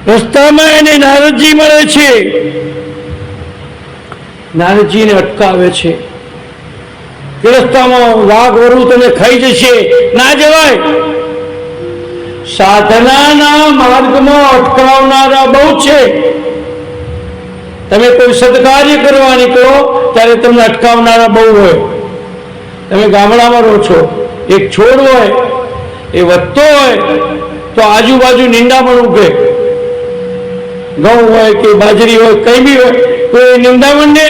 રસ્તામાં એને નારદજી મળે છે. નારદજીને અટકાવે છે કે રસ્તામાં વાઘ વરુ તને ખાઈ જશે, ના જવાય. સાધનાના માર્ગમાં અટકાવનારા બહુ છે. તમે કોઈ સદકાર્ય કરવા નીકળો ત્યારે તમને અટકાવનારા બહુ હોય. તમે ગામડામાં રહો છો, એક છોડ હોય એ વધતો હોય તો આજુબાજુ નિંદામણ ઉગે, ઘઉં હોય કે બાજરી હોય કઈ બી હોય તો એ નિંદામણને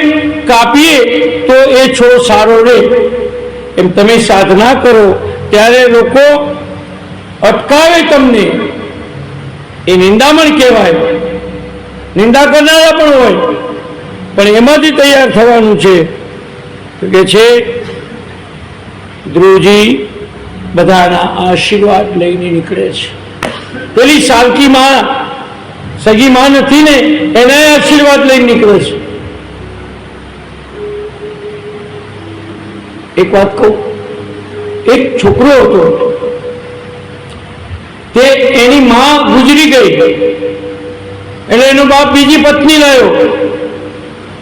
કાપીએ તો એ છોડ સારો રહે. એમ તમે સાધના કરો ત્યારે લોકો અટકાવે તમને, એ નિંદામણ કહેવાય. નિંદા કરનારા પણ હોય, પણ એમાંથી તૈયાર થવાનું છે. તો કે છે ધ્રુવજી બધાના આશીર્વાદ લઈને નીકળે છે. પેલી સાલકી માં, સગી માં નથી ને, એના આશીર્વાદ લઈને નીકળે છે. એક વાત કહું, એક છોકરો હતો, તે એની માં ગુજરી ગઈ એટલે એનો બાપ બીજી પત્ની લાવ્યો.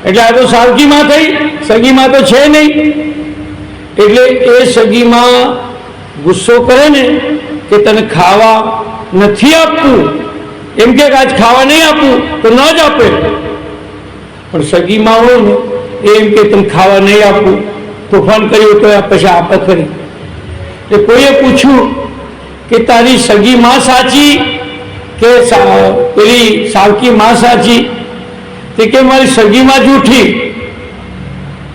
એટલે આ તો સાલકી માં થઈ, સગી માં તો છે નહીં. એટલે એ સગી માં ગુસ્સો કરે ને કે તને ખાવા નથી આપવું, એમ કે આજ ખાવા નહીં આપવું તો ન જ આપે. પણ સગી માં હોય ને એમ કે તને ખાવા નહીં આપવું, તોફાન કર્યું તો પછી આપે ખરી. એટલે કોઈએ પૂછ્યું કે તારી સગી માં સાચી કે પેલી સાવકી માં સાચી? તે કે મારી સગી માં જૂઠી,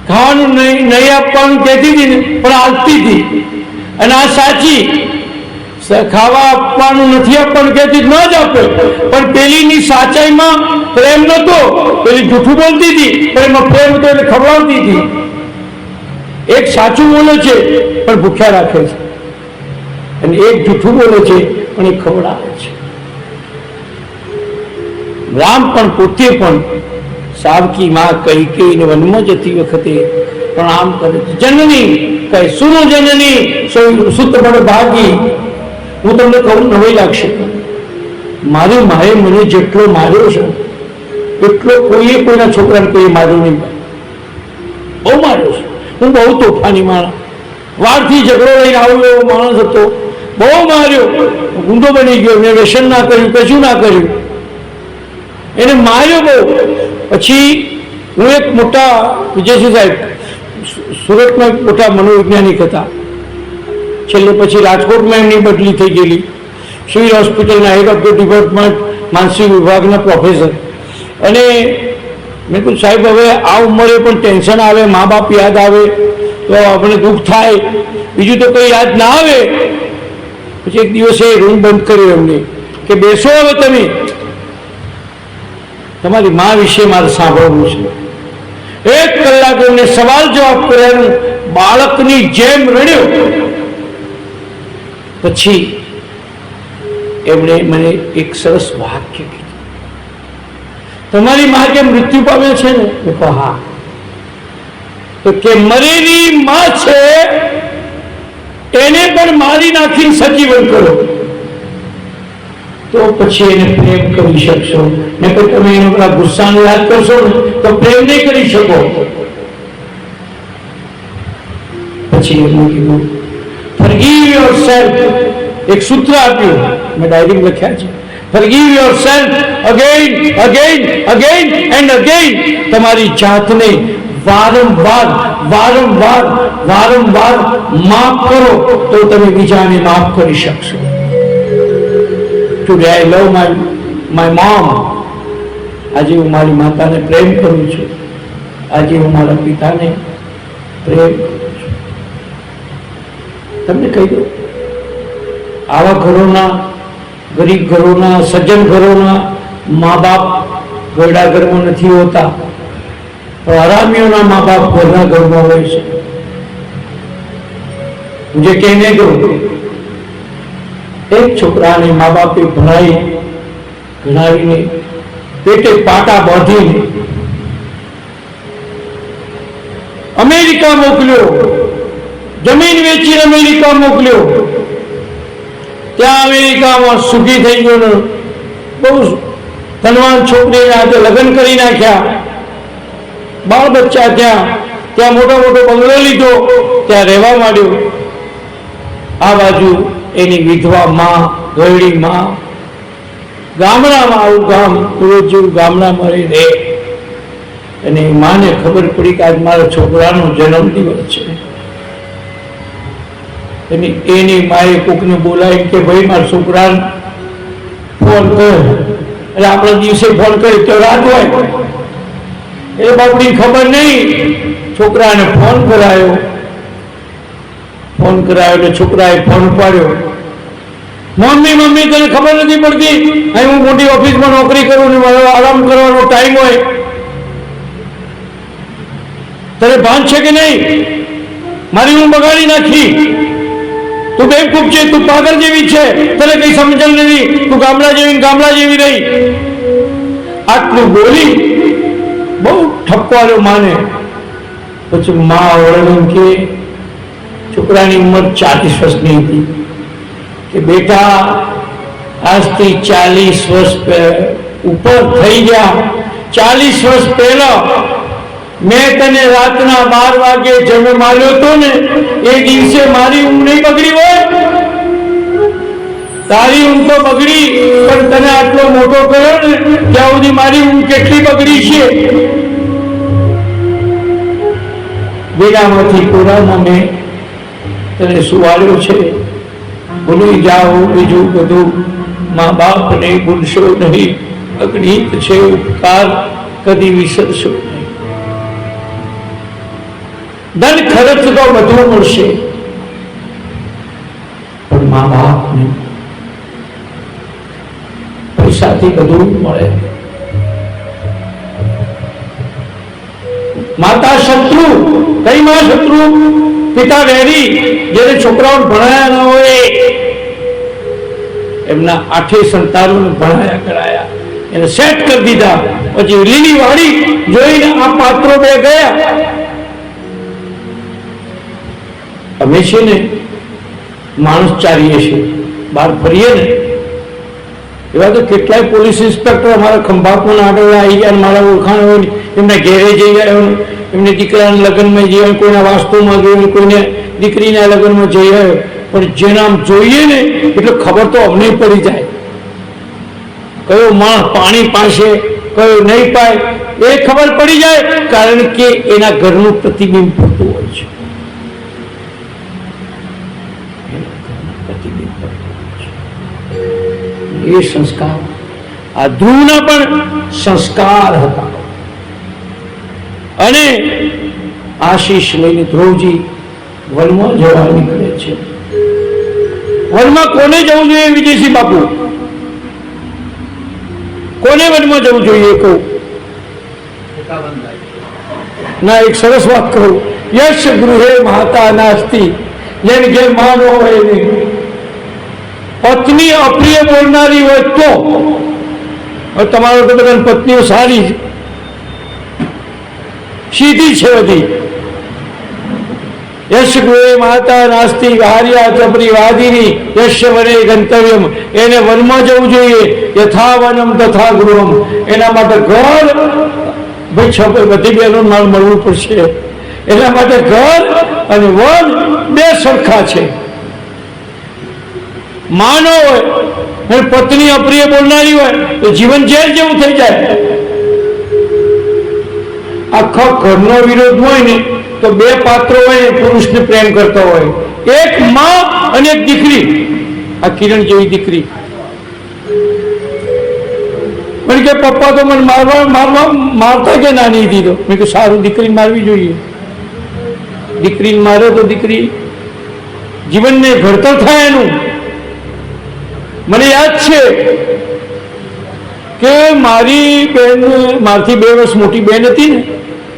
ખાવાનું નહીં આપવાનું કહેતી હતી ને પણ આપતી હતી. અને આ સાચી, ખાવા આપવાનું નથી આપવાનું કહેતી ન જ આપે. પણ પેલીની સાચાઈમાં પ્રેમ નતો, પેલી જૂઠું બોલતી હતી પણ એમાં પ્રેમ હતો એટલે ખવડાવતી હતી. એક સાચું બોલે છે પણ ભૂખ્યા રાખે છે, અને એક જૂઠું બોલે છે પણ એ ખવડાવે છે. રામ પણ પોતે પણ સાવકી માં કૈકેયીને વનમાં જતી વખતે પણ આમ કરે છે. જનની કહે સુનો જનની સુત બળ ભાગી. હું તમને કહું નવાઈ લાગશે, મારી માએ મને જેટલો માર્યો છે એટલો કોઈએ કોઈના છોકરાને કોઈ માર્યો નહીં. બહુ માર્યો છે. હું બહુ તોફાની માણસ, વારથી ઝઘડો લઈને આવું એવો માણસ હતો. બહુ માર્યો, ગુંડો બની ગયો. મેં વ્યસન ના કર્યું, કશું ના કર્યું, એને માર્યો બહુ. પછી હું એક મોટા વિજયસિંહ સાહેબ સુરતમાં મોટા મનોવૈજ્ઞાનિક હતા. છેલ્લે પછી રાજકોટમાં એમની બદલી થઈ ગયેલી, સિવિલ હોસ્પિટલના હેડ ઓફ ધ ડિપાર્ટમેન્ટ માનસિક વિભાગના પ્રોફેસર. અને મેં કહ્યું સાહેબ હવે આ ઉંમરે પણ ટેન્શન આવે, મા બાપ યાદ આવે તો આપણે દુઃખ થાય, બીજું તો કંઈ યાદ ના આવે. પછી એક દિવસે રૂમ બંધ કર્યો એમને કે બેસો હવે તમે, તમારી મા વિશે મારે સાંભળવું છે. 1 કલાક એમને સવાલ જવાબ કર્યા, બાળકની જેમ રડ્યો. પછી એમણે મને એક સરસ વાક્ય કીધું, તમારી મા કે મૃત્યુ પામે છે ને? મેં કહ્યું હા. તો કે મરેલી માં છે એને પણ મારી નાખીને સજીવન કરો તો પછી એને પ્રેમ કરી શકશો. ને પછી તમે એનો પેલા ગુસ્સાને યાદ કરશો ને તો પ્રેમ નહીં કરી શકો. પછી એમણે કીધું ફોરગીવ યોરસેલ્ફ. એક સૂત્ર આપ્યું, મેં ડાયરી લખ્યા છે, forgive yourself again again again and again. તમારી જાતને વારંવાર વારંવાર વારંવાર માફ કરો તો તમે બીજાને માફ કરી શકશો. Today I love my mom. આજે હું મારી માતાને પ્રેમ કરું છું, આજે હું મારા પિતાને પ્રેમ કરું છું. તમને કહી દઉં, આવા ઘરોના, ગરીબ ઘરોના, સજ્જન ઘરોના મા બાપ ઘરડા ઘરમાં નથી હોતા, પણ હરામીઓના મા બાપ ઘરના ઘરમાં હોય છે. મુझे कहने दो, એક છોકરાને મા બાપે ભણાવીને પેટે પાટા બાંધીને અમેરિકા મોકલ્યો, જમીન વેચીને અમેરિકા મોકલ્યો. ત્યાં અમેરિકામાં સુખી થઈ ગયો ને બહુ ધનવાન છોકરીને આજે લગ્ન કરી નાખ્યા, બાળ બચ્ચા ત્યાં મોટો મોટો બંગલો લીધો, ત્યાં રહેવા માંડ્યો. આ બાજુ એની વિધવા માં, ગરડી માં, ગામડામાં આવું ગામ રોજ જેવું ગામડામાં રહે. અને માને ખબર પડી કે આજ મારા છોકરાનો જન્મદિવસ છે. એની માએ કોકને બોલાવી કે ભાઈ મારા છોકરાને ફોન કર. એટલે આપણા દિવસે ફોન કરી તો રાત હોય, એ બાપની ખબર નહીં. છોકરાને ફોન કરાયો એટલે છોકરાએ ફોન ઉપાડ્યો. મમ્મી તને ખબર નથી પડતી, અહીં હું મોટી ઓફિસમાં નોકરી કરું ને મારો આરામ કરવાનો ટાઈમ હોય, તને ભાન છે કે નહીં? મારી હું બગાડી નાખી, તું બેવકૂફ છે, તું પાગલ જેવી છે, તને કઈ સમજણ નથી, તું ગામડા જેવી રહી. આટલું બોલી બહુ ઠપકાર્યો માને. પછી મા વળન કે છોકરાની ઉંમર 40 વર્ષની હતી કે બેટા આજથી 40 વર્ષ ઉપર થઈ ગયા. 40 વર્ષ પહેલા મેં તને રાતના 12 વાગે જન્મ આપ્યો હતો ને, એ દિવસે મારી ઊંઘ નહીં બગડી હોય? તારી ઊંઘ તો બગડી, પણ તને આટલો મોટો કર્યો ને ત્યાં સુધી મારી ઊંઘ કેટલી બગડી છે. વેડામાંથી કોરામાં મેં તને સુવાડ્યો છે, ભૂલી જાઓ બીજું બધું, મા બાપને ભૂલશો નહીં, અગણિત છે ઉપકાર કદી વિસરશો નહીં. ધન ખર્ચ તો બધું મળશે, પણ મા બાપને પૈસાથી બધું મળે. માતા શત્રુ, કઈ માં શત્રુ? પિતા વેરી, જેને છોકરાઓને ભણાયા ન હોય એમના 8 સંતાનોને ભણાયા કરાયા, એને સેટ કરી દીધા. પછી લીલી વાડી જોઈને આ પાત્રો બે ગયા. અમે છે ને માણસ ચાલીએ છીએ, બહાર ફરીએ ને, એવા તો કેટલાય પોલીસ ઇન્સ્પેક્ટર અમારા ખંભાતમાં આગળ આવી ગયા, મારા ઓળખાણ હોય એમના ઘેરે જઈ ગયા, એમને દીકરાના લગ્નમાં જઈ આવ્યો, કોઈના વાસ્તુમાં ગયો, કોઈને દીકરીના લગ્નમાં જઈ આવ્યો. પણ જેને આમ જોઈએ ને એટલે ખબર તો અમને પડી જાય કયો માણસ પાણી પાશે, કયો નહીં પાય, એ ખબર પડી જાય, કારણ કે એના ઘરનું પ્રતિબિંબ પડતું હોય છે. એ સંસ્કાર, આ ધ્રુવના પણ સંસ્કાર હતા. અને આશીષ લઈને ધ્રુવજી વનમાં જવા નીકળે છે. વનમાં કોને જવું જોઈએ વિજયસિંહ બાપુ? કોને વનમાં જવું જોઈએ કહું? ના, એક સરસ વાત કહું. યશ ગૃહે માતા નાસ્તિ, જેને ઘેર માન હોય નહીં, પત્ની અપ્રિય બોલનારી હોય તો, તમારો તો બધા પત્નીઓ સારી સીધી છે બધી. યશ ગૃહે માતા નાસ્તિ હાર્યા ચપરી વાદિની યશ વને ગંતવ્યમ, એને વનમાં જવું જોઈએ. યથા વનમ તથા ગૃહમ, એના માટે ઘર, ભાઈ છોકરી બધી બહેનો મારે મળવું પડશે, એના માટે ઘર અને વન બે સરખા છે. માનો હોય અને પત્ની અપ્રિય બોલનારી હોય તો જીવન જેલ જેવું થઈ જાય. આખા ઘરનો વિરોધ હોય ને તો બે પાત્રો હોય, પુરુષને પ્રેમ કરતા હોય, એક માં અને એક દીકરી. આ કિરણ જેવી દીકરી મને કે પપ્પા તો મને મારતા કે ના નહીં દીધો. મેં કે સારું, દીકરીને મારવી જોઈએ. દીકરીને મારે તો દીકરી જીવનને ઘડતર થાય એનું. મને યાદ છે કે મારી બેન, મારથી 2 વર્ષ મોટી બેન હતી ને,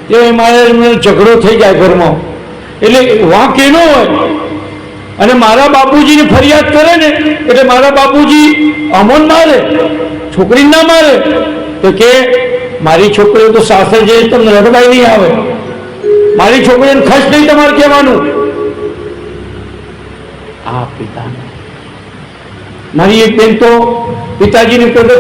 તે મારે ઝઘડો થઈ જાય ઘરમાં, એટલે વાંક એનો હોય. અને મારા બાપુજીને ફરિયાદ કરે ને એટલે મારા બાપુજી અમોન મારે, છોકરીને ના મારે. તો કે મારી છોકરીઓ તો સાસરે જઈ તમને રડવાઈ નહીં આવે, મારી છોકરીને ખર્ચ નહીં તમારે કહેવાનું. આ પિતા, મારી એક બેન તો પિતાજીને